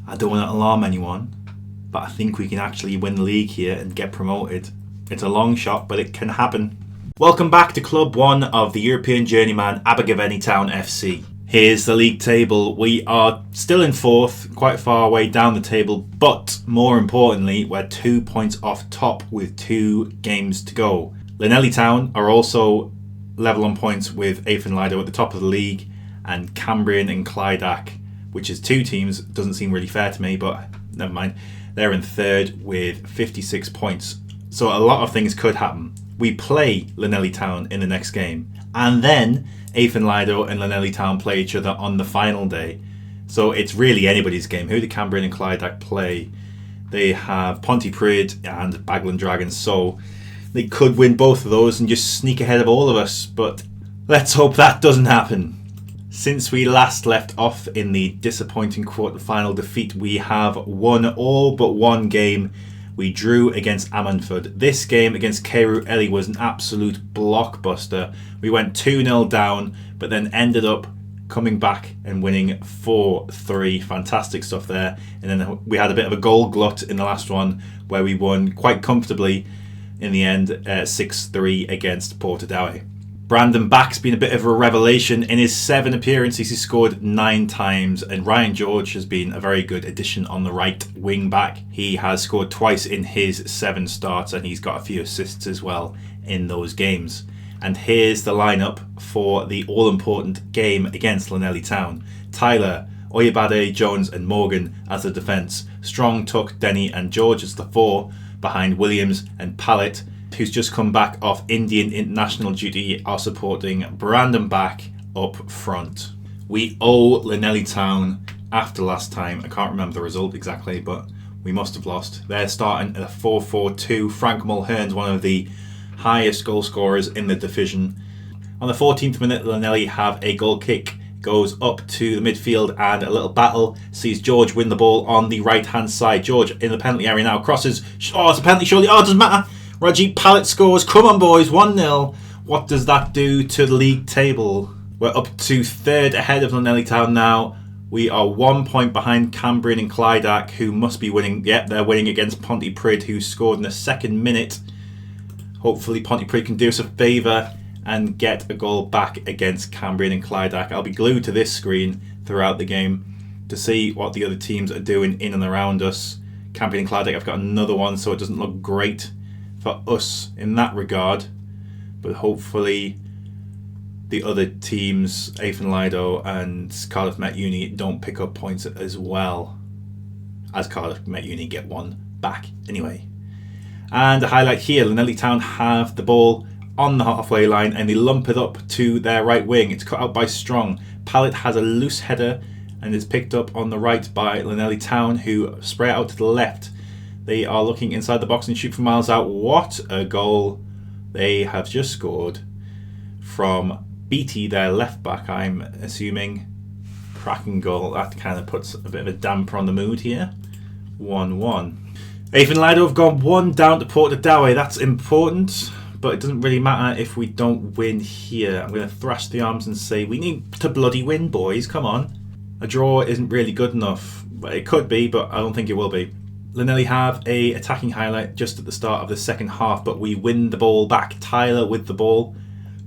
I don't want to alarm anyone, but I think we can actually win the league here and get promoted. It's a long shot, but it can happen. Welcome back to Club 1 of the European journeyman Abergavenny Town FC. Here's the league table. We are still in 4th, quite far away down the table, but more importantly, we're 2 points off top with 2 games to go. Llanelli Town are also level on points with Ayfen Lido at the top of the league, and Cambrian and Clydach, which is 2 teams. Doesn't seem really fair to me, but never mind. They're in 3rd with 56 points. So a lot of things could happen. We play Llanelli Town in the next game, and then Ayfen Lido and Llanelli Town play each other on the final day. So it's really anybody's game. Who do Cambrian and Clydach play? They have Pontypridd and Baglan Dragons, so they could win both of those and just sneak ahead of all of us, but let's hope that doesn't happen. Since we last left off in the disappointing quarter-final defeat, we have won all but one game. We drew against Ammanford. This game against Carew Ellie was an absolute blockbuster. We went 2-0 down, but then ended up coming back and winning 4-3. Fantastic stuff there. And then we had a bit of a goal glut in the last one, where we won quite comfortably in the end, 6-3 against Portadown. Brandon Back's been a bit of a revelation. In his 7 appearances, he scored 9 times, and Ryan George has been a very good addition on the right wing back. He has scored twice in his 7 starts, and he's got a few assists as well in those games. And here's the lineup for the all-important game against Llanelli Town. Tyler, Oyabade, Jones and Morgan as the defence. Strong, Tuck, Denny and George as the 4, behind Williams and Pallet, who's just come back off Indian international duty, are supporting Brandon Back up front. We owe Llanelli Town after last time. I can't remember the result exactly, but we must have lost. They're starting at a 4-4-2. Frank Mulhern's one of the highest goal scorers in the division. On the 14th minute, Llanelli have a goal kick. Goes up to the midfield and a little battle. Sees George win the ball on the right hand side. George in the penalty area now. Crosses. Oh, it's a penalty surely. Oh, it doesn't matter. Rajit Pallet scores. Come on, boys. 1-0. What does that do to the league table? We're up to 3rd ahead of Llanelli Town now. We are 1 point behind Cambrian and Clydach, who must be winning. Yep, they're winning against Pontypridd, who scored in the 2nd minute. Hopefully Pontypridd can do us a favour and get a goal back against Cambrian and Clydach. I'll be glued to this screen throughout the game to see what the other teams are doing in and around us. Cambrian and Clydach, I've got another one, so it doesn't look great for us in that regard, but hopefully the other teams, Ayfen Lido and Cardiff Met Uni, don't pick up points as well, as Cardiff Met Uni get one back anyway. And a highlight here, Llanelli Town have the ball on the halfway line and they lump it up to their right wing. It's cut out by Strong. Pallet has a loose header and is picked up on the right by Llanelli Town, who spray it out to the left. They are looking inside the box and shoot from miles out. What a goal they have just scored from Beattie, their left back, I'm assuming. Cracking goal. That kind of puts a bit of a damper on the mood here. 1-1. Ayfen Lido have gone 1 down to Portadown. That's important, but it doesn't really matter if we don't win here. I'm going to thrash the arms and say we need to bloody win, boys. Come on. A draw isn't really good enough. It could be, but I don't think it will be. Llanelli have a attacking highlight just at the start of the 2nd half, but we win the ball back. Tyler with the ball,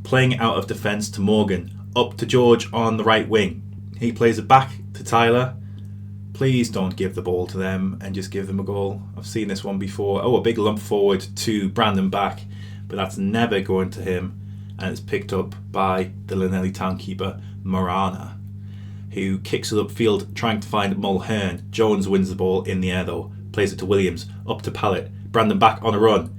playing out of defence to Morgan. Up to George on the right wing. He plays it back to Tyler. Please don't give the ball to them and just give them a goal. I've seen this one before. Oh, a big lump forward to Brandon Back, but that's never going to him. And it's picked up by the Llanelli Town keeper, Marana, who kicks it upfield trying to find Mulhern. Jones wins the ball in the air though. Plays it to Williams, up to Pallet. Brandon Back on a run.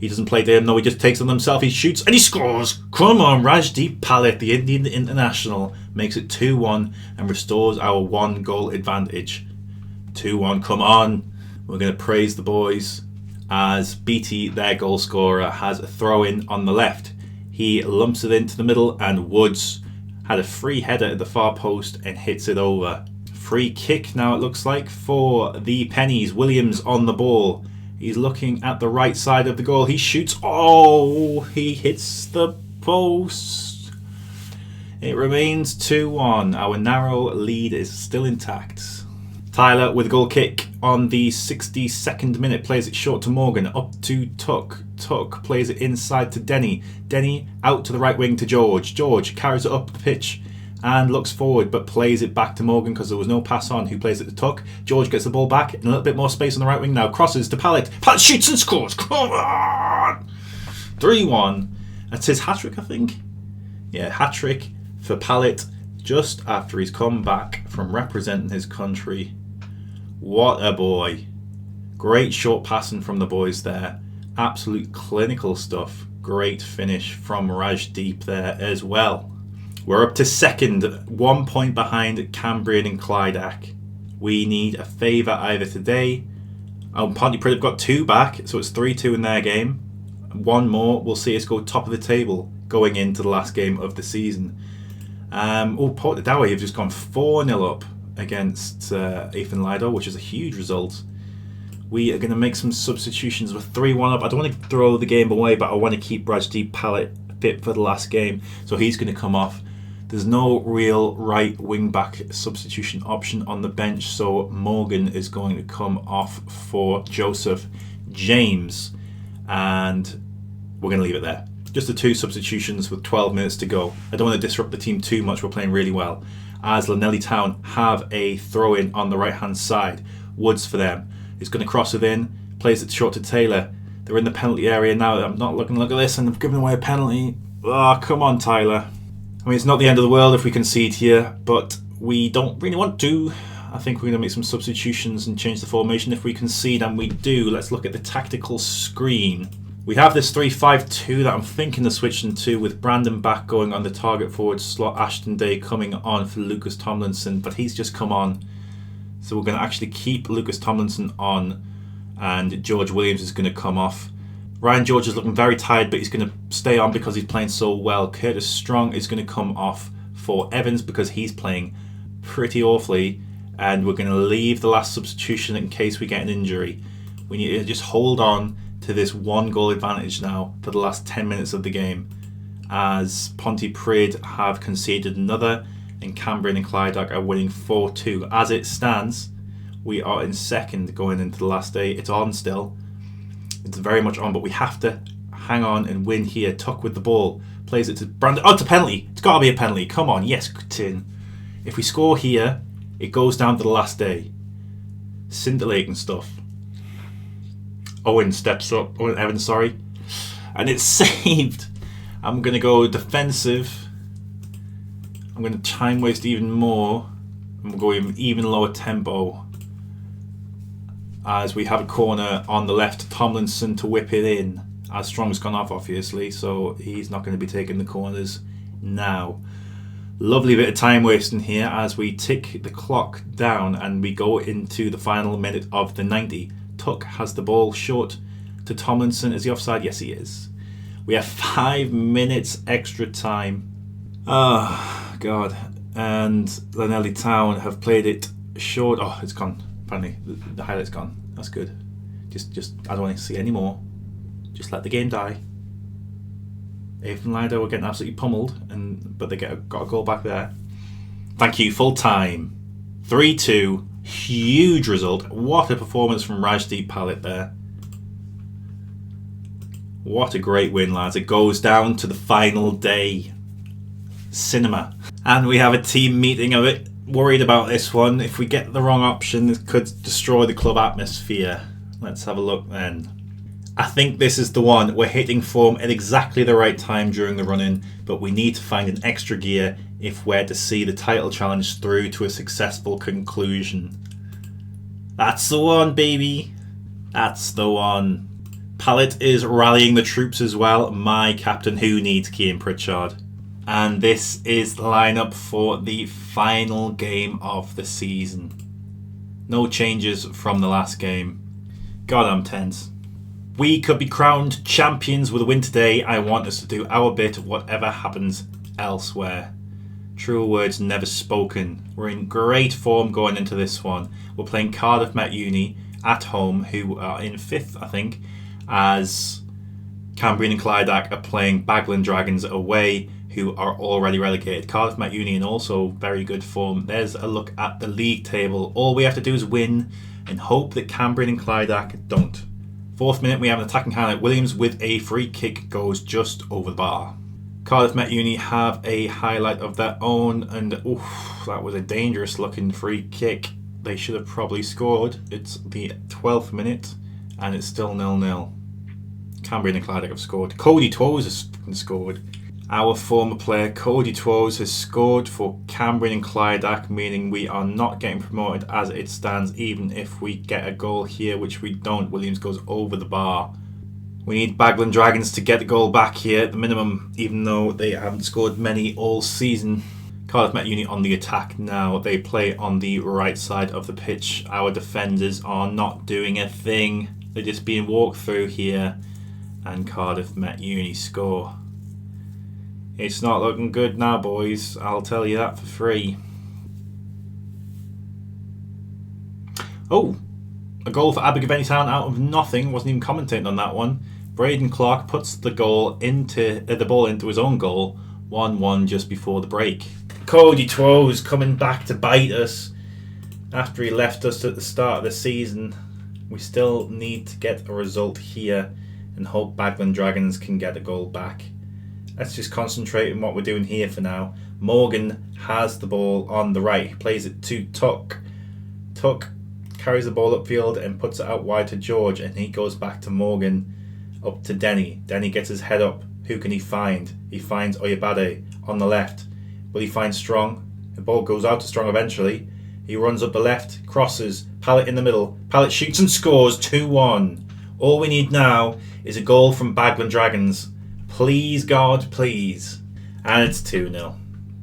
He doesn't play to him, no, he just takes on himself. He shoots and he scores. Come on, Rajdeep Pallet, the Indian international, makes it 2-1 and restores our 1 goal advantage. 2-1, come on. We're going to praise the boys as Beattie, their goal scorer, has a throw in on the left. He lumps it into the middle and Woods had a free header at the far post and hits it over. Free kick now, it looks like, for the Pennies. Williams on the ball. He's looking at the right side of the goal. He shoots. Oh, he hits the post. It remains 2-1. Our narrow lead is still intact. Tyler with a goal kick on the 62nd minute. Plays it short to Morgan. Up to Tuck. Tuck plays it inside to Denny. Denny out to the right wing to George. George carries it up the pitch and looks forward, but plays it back to Morgan because there was no pass on. Who plays it to Tuck? George gets the ball back and a little bit more space on the right wing now. Crosses to Pallet. Pallet shoots and scores. Come on! 3-1. That's his hat-trick, I think. Yeah, hat-trick for Pallet just after he's come back from representing his country. What a boy. Great short passing from the boys there. Absolute clinical stuff. Great finish from Rajdeep there as well. We're up to second, 1 point behind Cambrian and Clydach. We need a favour either today. Pontypridd have got 2 back, so it's 3-2 in their game. 1 more will see us go top of the table going into the last game of the season. Portadown have just gone 4-0 up against Ethan Lido, which is a huge result. We are going to make some substitutions. We're 3-1 up. I don't want to throw the game away, but I want to keep Rajdeep Pallet fit for the last game, so he's going to come off. There's no real right wing back substitution option on the bench, so Morgan is going to come off for Joseph James, and we're going to leave it there. Just the 2 substitutions with 12 minutes to go. I don't want to disrupt the team too much. We're playing really well. As Llanelli Town have a throw-in on the right-hand side. Woods for them. He's going to cross it in. Plays it short to Taylor. They're in the penalty area now. I'm not looking. Look at this, and they've given away a penalty. Oh, come on, Tyler. I mean, it's not the end of the world if we concede here, but we don't really want to. I think we're going to make some substitutions and change the formation if we concede, and we do. Let's look at the tactical screen. We have this 3-5-2 that I'm thinking of switching to, with Brandon back going on the target forward slot, Ashton Day coming on for Lucas Tomlinson, but he's just come on. So we're going to actually keep Lucas Tomlinson on, and George Williams is going to come off. Ryan George is looking very tired, but he's going to stay on because he's playing so well. Curtis Strong is going to come off for Evans because he's playing pretty awfully, and we're going to leave the last substitution in case we get an injury. We need to just hold on to this 1 goal advantage now for the last 10 minutes of the game, as Pontypridd have conceded another and Cambrian and Clydach are winning 4-2. As it stands, we are in second going into the last day. It's on still. It's very much on, but we have to hang on and win here. Tuck with the ball. Plays it to Brandon. Oh, it's a penalty. It's got to be a penalty. Come on. Yes, Tin. If we score here, it goes down to the last day. Scintillating stuff. Owen steps up. Owen Evans, sorry. And it's saved. I'm going to go defensive. I'm going to time waste even more. I'm going even lower tempo, as we have a corner on the left. Tomlinson to whip it in, as Strong's gone off obviously, so he's not going to be taking the corners now. Lovely bit of time wasting here as we tick the clock down and we go into the final minute of the 90. Tuck has the ball short to Tomlinson. Is he offside? Yes, he is. We have 5 minutes extra time. Oh God. And Llanelli Town have played it short. Oh, it's gone. Finally, the highlight's gone. That's good. Just I don't want to see any more. Just let the game die. Avon Lido were getting absolutely pummeled, but they got a goal back there. Thank you. Full time. 3-2. Huge result. What a performance from Rajdeep Pallet there. What a great win, lads. It goes down to the final day. Cinema. And we have a team meeting of it. Worried about this one. If we get the wrong option, it could destroy the club atmosphere. Let's have a look then. I think this is the one. We're hitting form at exactly the right time during the run-in, but we need to find an extra gear if we're to see the title challenge through to a successful conclusion. That's the one, baby. That's the one. Pallet is rallying the troops as well. My captain, who needs Cian Pritchard. And this is the lineup for the final game of the season. No changes from the last game. God, I'm tense. We could be crowned champions with a win today. I want us to do our bit, whatever happens elsewhere. Truer words never spoken. We're in great form going into this one. We're playing Cardiff Met Uni at home, who are in 5th, I think, as Cambrian and Clydach are playing Baglan Dragons away, who are already relegated. Cardiff Met Union also very good form. There's a look at the league table. All we have to do is win and hope that Cambrian and Clydach don't. 4th minute, we have an attacking highlight. Williams with a free kick goes just over the bar. Cardiff Met Uni have a highlight of their own, and that was a dangerous looking free kick. They should have probably scored. It's the 12th minute and it's still 0-0. Cambrian and Clydach have scored. Cody Twose has scored. Our former player Cody Twose has scored for Cambrian and Clydach, meaning we are not getting promoted as it stands, even if we get a goal here, which we don't. Williams goes over the bar. We need Bagland Dragons to get the goal back here at the minimum, even though they haven't scored many all season. Cardiff Met Uni on the attack now. They play on the right side of the pitch. Our defenders are not doing a thing. They're just being walked through here, and Cardiff Met Uni score. It's not looking good now, boys. I'll tell you that for free. Oh, a goal for Abergavenny Town out of nothing. Wasn't even commentating on that one. Braden Clark puts the ball into his own goal. 1-1 just before the break. Cody Twose coming back to bite us after he left us at the start of the season. We still need to get a result here and hope Bagland Dragons can get a goal back. Let's just concentrate on what we're doing here for now. Morgan has the ball on the right. He plays it to Tuck. Tuck carries the ball upfield and puts it out wide to George, and he goes back to Morgan, up to Denny. Denny gets his head up. Who can he find? He finds Oyabade on the left. Will he find Strong? The ball goes out to Strong eventually. He runs up the left, crosses, Pallett in the middle. Pallett shoots and scores 2-1. All we need now is a goal from Bagland Dragons. Please, God, please. And it's 2-0.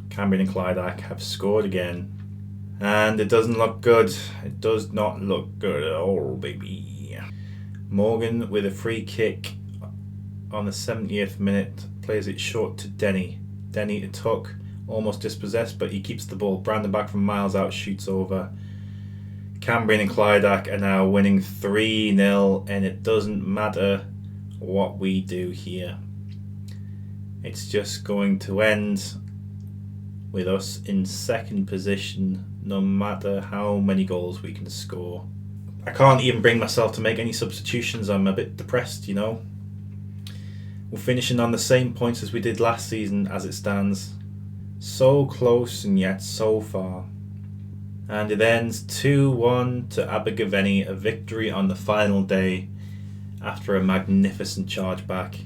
Cambrian and Clydach have scored again. And it doesn't look good. It does not look good at all, baby. Morgan with a free kick on the 70th minute. Plays it short to Denny. Denny to Tuck. Almost dispossessed, but he keeps the ball. Brandon back from miles out, shoots over. Cambrian and Clydach are now winning 3-0, and it doesn't matter what we do here. It's just going to end with us in second position, no matter how many goals we can score. I can't even bring myself to make any substitutions. I'm a bit depressed, you know. We're finishing on the same points as we did last season as it stands. So close and yet so far. And it ends 2-1 to Abergavenny, a victory on the final day after a magnificent charge back.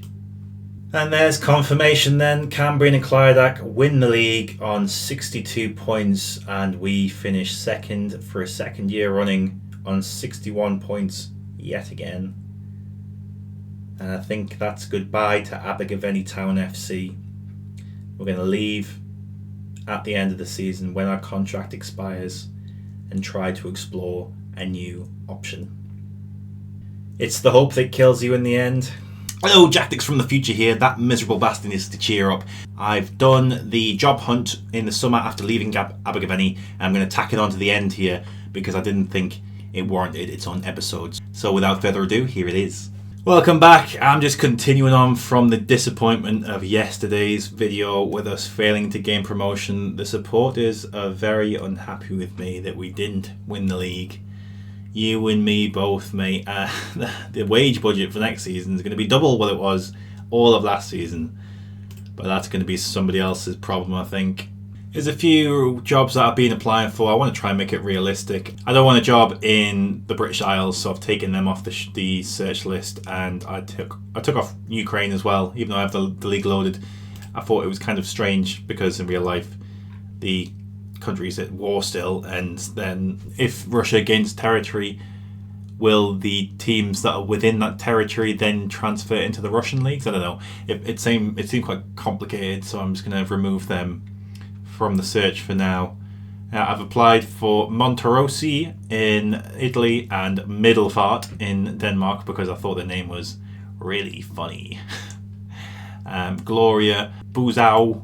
And there's confirmation then. Cambrian and Clydach win the league on 62 points, and we finish second for a second year running on 61 points yet again. And I think that's goodbye to Abergavenny Town FC. We're going to leave at the end of the season when our contract expires and try to explore a new option. It's the hope that kills you in the end. Hello, Jacktix from the future here. That miserable bastard is to cheer up. I've done the job hunt in the summer after leaving Abergavenny, and I'm going to tack it on to the end here because I didn't think it warranted its own episodes. So without further ado, here it is. Welcome back. I'm just continuing on from the disappointment of yesterday's video with us failing to gain promotion. The supporters are very unhappy with me that we didn't win the league. You and me both, mate. The wage budget for next season is going to be double what it was all of last season. But that's going to be somebody else's problem, I think. There's a few jobs that I've been applying for. I want to try and make it realistic. I don't want a job in the British Isles, so I've taken them off the search list, and I took off Ukraine as well, even though I have the league loaded. I thought it was kind of strange because in real life the country's at war still, and then if Russia gains territory, will the teams that are within that territory then transfer into the Russian leagues? I don't know. It seemed quite complicated, so I'm just going to remove them from the search for now. I've applied for Monterosi in Italy and Middelfart in Denmark because I thought the name was really funny. Gloria Buzau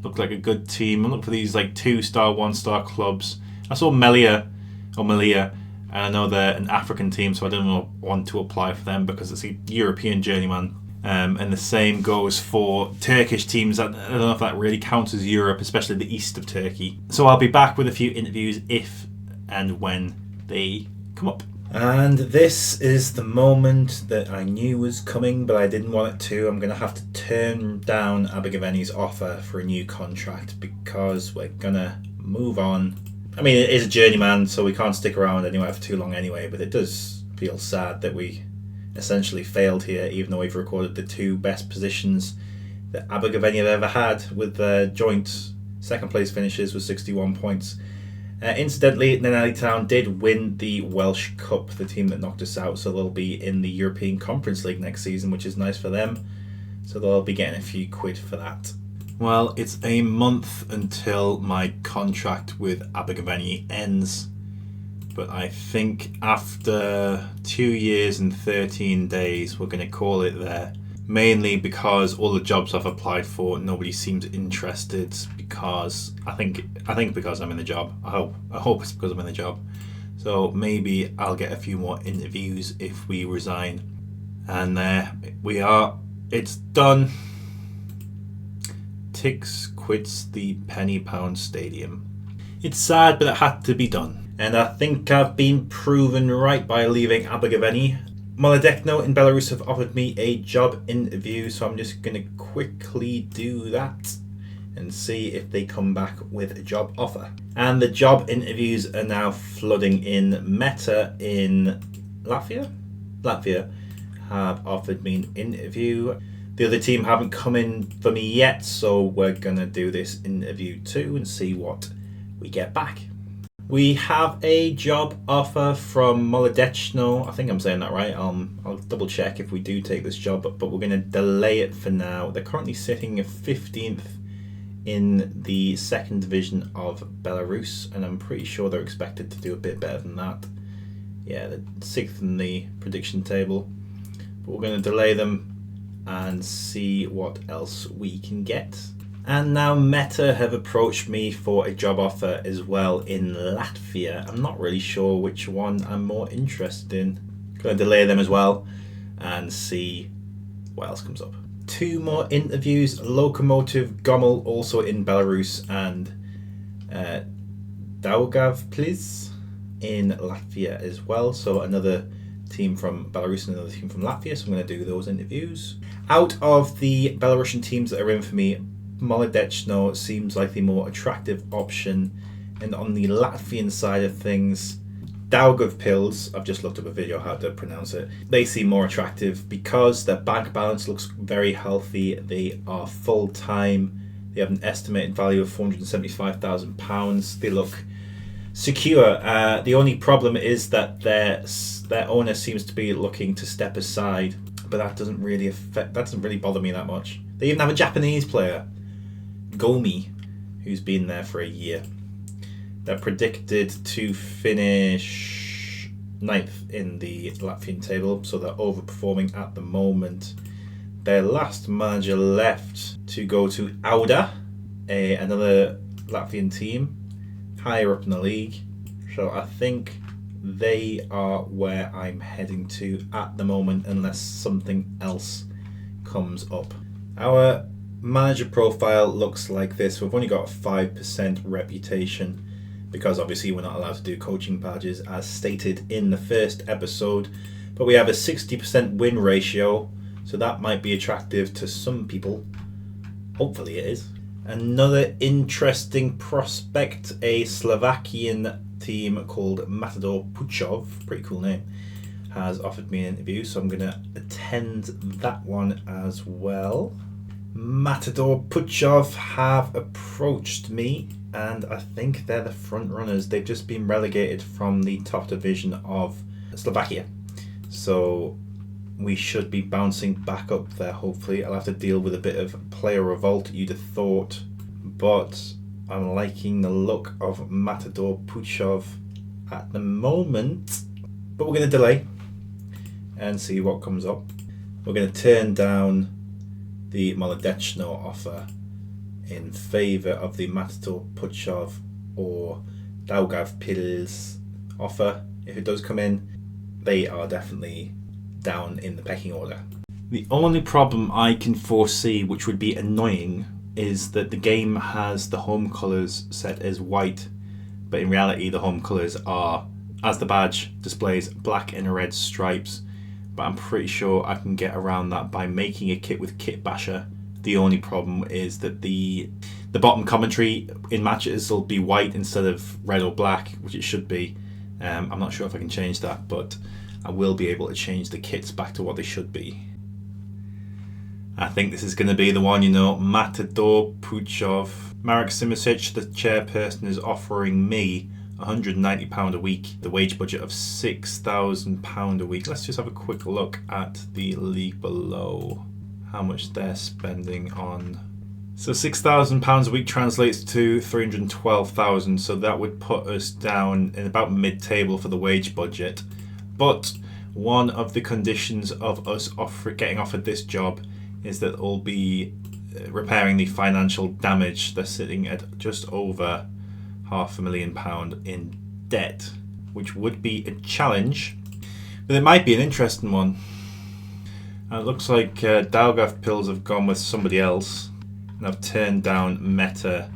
looked like a good team. I looked for these like 2-star, 1-star clubs. I saw Melia, and I know they're an African team, so I didn't want to apply for them because it's a European journeyman. And the same goes for Turkish teams. I don't know if that really counts as Europe, especially the east of Turkey. So I'll be back with a few interviews if and when they come up. And this is the moment that I knew was coming, but I didn't want it to. I'm going to have to turn down Abagaveni's offer for a new contract because we're going to move on. I mean, it is a journeyman, so we can't stick around anywhere for too long anyway, but it does feel sad that we essentially failed here, even though we've recorded the two best positions that Abagaveni have ever had, with joint second place finishes with 61 points. Incidentally, Nenali Town did win the Welsh Cup, the team that knocked us out, so they'll be in the European Conference League next season, which is nice for them. So they'll be getting a few quid for that. Well, it's a month until my contract with Abagaveni ends, but I think after 2 years and 13 days, we're going to call it there. Mainly because all the jobs I've applied for, nobody seems interested. Because I think because I'm in the job. I hope it's because I'm in the job. So maybe I'll get a few more interviews if we resign. And there we are. It's done. Tix quits the Penny Pound Stadium. It's sad, but it had to be done. And I think I've been proven right by leaving Abagaveni. Molodechno in Belarus have offered me a job interview, so I'm just going to quickly do that and see if they come back with a job offer. And the job interviews are now flooding in. Meta in Latvia have offered me an interview. The other team haven't come in for me yet, so we're going to do this interview too and see what we get back. We have a job offer from Molodechno. I think I'm saying that right. I'll double check if we do take this job, but we're going to delay it for now. They're currently sitting 15th in the second division of Belarus, and I'm pretty sure they're expected to do a bit better than that. Yeah, they're 6th in the prediction table, but we're going to delay them and see what else we can get. And now Meta have approached me for a job offer as well in Latvia. I'm not really sure which one I'm more interested in. Going to delay them as well and see what else comes up. 2 more interviews. Lokomotiv Gomel, also in Belarus, and Daugavpils in Latvia as well. So another team from Belarus and another team from Latvia. So I'm going to do those interviews. Out of the Belarusian teams that are in for me, Molodechno seems like the more attractive option, and on the Latvian side of things, Daugavpils, I've just looked up a video how to pronounce it, they seem more attractive because their bank balance looks very healthy. They are full-time, they have an estimated value of £475,000. They look secure. The only problem is that their owner seems to be looking to step aside, but that doesn't really bother me that much. They even have a Japanese player, Gomi, who's been there for a year. They're predicted to finish 9th in the Latvian table, so they're overperforming at the moment. Their last manager left to go to Auda, another Latvian team, higher up in the league. So I think they are where I'm heading to at the moment, unless something else comes up. Our manager profile looks like this. We've only got a 5% reputation because obviously we're not allowed to do coaching badges as stated in the first episode, but we have a 60% win ratio, so that might be attractive to some people. Hopefully it is. Another interesting prospect, a Slovakian team called Matador Puchov, pretty cool name, has offered me an interview, so I'm going to attend that one as well. Matador Puchov have approached me, and I think they're the front runners. They've just been relegated from the top division of Slovakia, so we should be bouncing back up there hopefully. I'll have to deal with a bit of player revolt, you'd have thought, but I'm liking the look of Matador Puchov at the moment. But we're going to delay and see what comes up. We're going to turn down the Molodechno offer in favour of the Matador Puchov or Daugavpils offer. If it does come in, they are definitely down in the pecking order. The only problem I can foresee, which would be annoying, is that the game has the home colours set as white, but in reality the home colours are, as the badge displays, black and red stripes. But I'm pretty sure I can get around that by making a kit with Kit Basher. The only problem is that the bottom commentary in matches will be white instead of red or black, which it should be. I'm not sure if I can change that, but I will be able to change the kits back to what they should be. I think this is going to be the one, Matador Puchov. Marek Simicic, the chairperson, is offering me £190 a week, the wage budget of £6,000 a week. Let's just have a quick look at the league below, how much they're spending on. So £6,000 a week translates to 312,000, so that would put us down in about mid-table for the wage budget. But one of the conditions of us getting offered this job is that we'll be repairing the financial damage. They're sitting at just over £500,000 in debt, which would be a challenge, but it might be an interesting one. And it looks like Dalgav Pills have gone with somebody else, and I've turned down Meta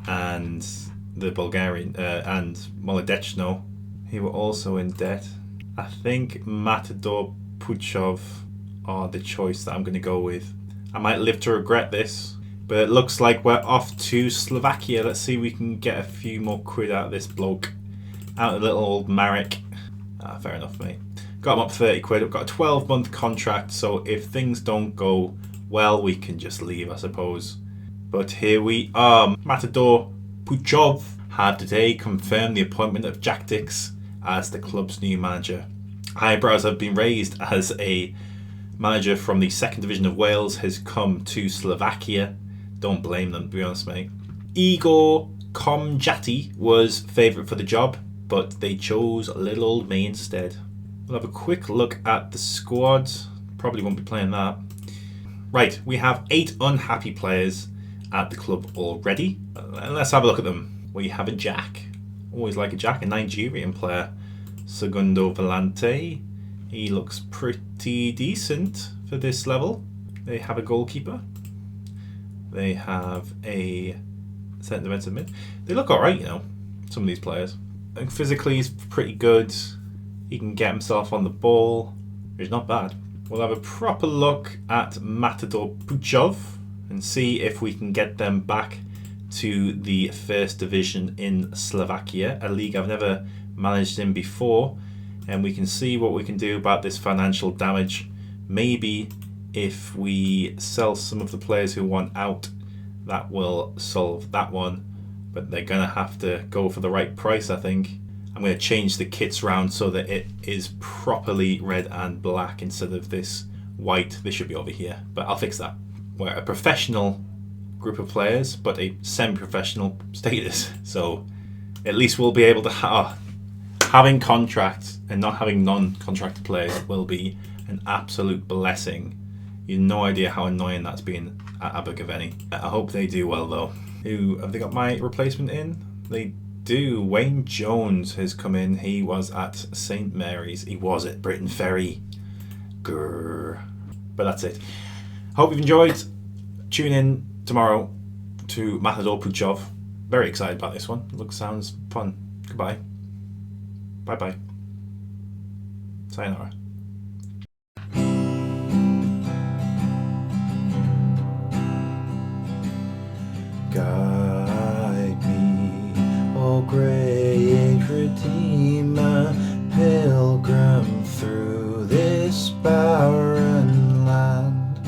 and the Bulgarian and Molodechno, who were also in debt. I think Matador Puchov are the choice that I'm going to go with. I might live to regret this, but it looks like we're off to Slovakia. Let's see if we can get a few more quid out of this bloke. Out of little old Marek. Fair enough, mate. Got him up 30 quid. I've got a 12-month contract, so if things don't go well, we can just leave, I suppose. But here we are. Matador Puchov had today confirmed the appointment of Jack Dix as the club's new manager. Eyebrows have been raised as a manager from the 2nd Division of Wales has come to Slovakia. Don't blame them, to be honest, mate. Igor Komjati was favourite for the job, but they chose little old me instead. We'll have a quick look at the squad. Probably won't be playing that. Right, we have 8 unhappy players at the club already. Let's have a look at them. We have a Jack. Always like a Jack, a Nigerian player. Segundo Volante. He looks pretty decent for this level. They have a goalkeeper. They have a centre defensive mid. They look alright, some of these players. And physically, he's pretty good. He can get himself on the ball. He's not bad. We'll have a proper look at Matador Puchov and see if we can get them back to the 1st Division in Slovakia, a league I've never managed in before. And we can see what we can do about this financial damage. Maybe if we sell some of the players who want out, that will solve that one. But they're going to have to go for the right price, I think. I'm going to change the kits round so that it is properly red and black instead of this white. They should be over here, but I'll fix that. We're a professional group of players, but a semi-professional status. So at least we'll be able to having contracts and not having non-contracted players will be an absolute blessing. You have no idea how annoying that's been at Abergavenny. I hope they do well though. Have they got my replacement in? They do. Wayne Jones has come in. He was at St Mary's. He was at Britain Ferry. Grrr. But that's it. Hope you've enjoyed. Tune in tomorrow to Matador Puchov. Very excited about this one. Sounds fun. Goodbye. Bye-bye. Sayonara. Guide me, O great Redeemer, pilgrim through this barren land.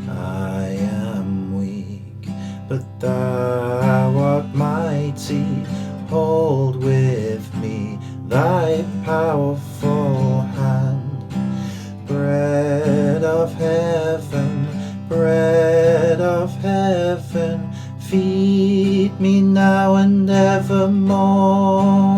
I am weak, but thou art mighty. Hold with me thy powerful hand. Bread of heaven, feed me now and evermore.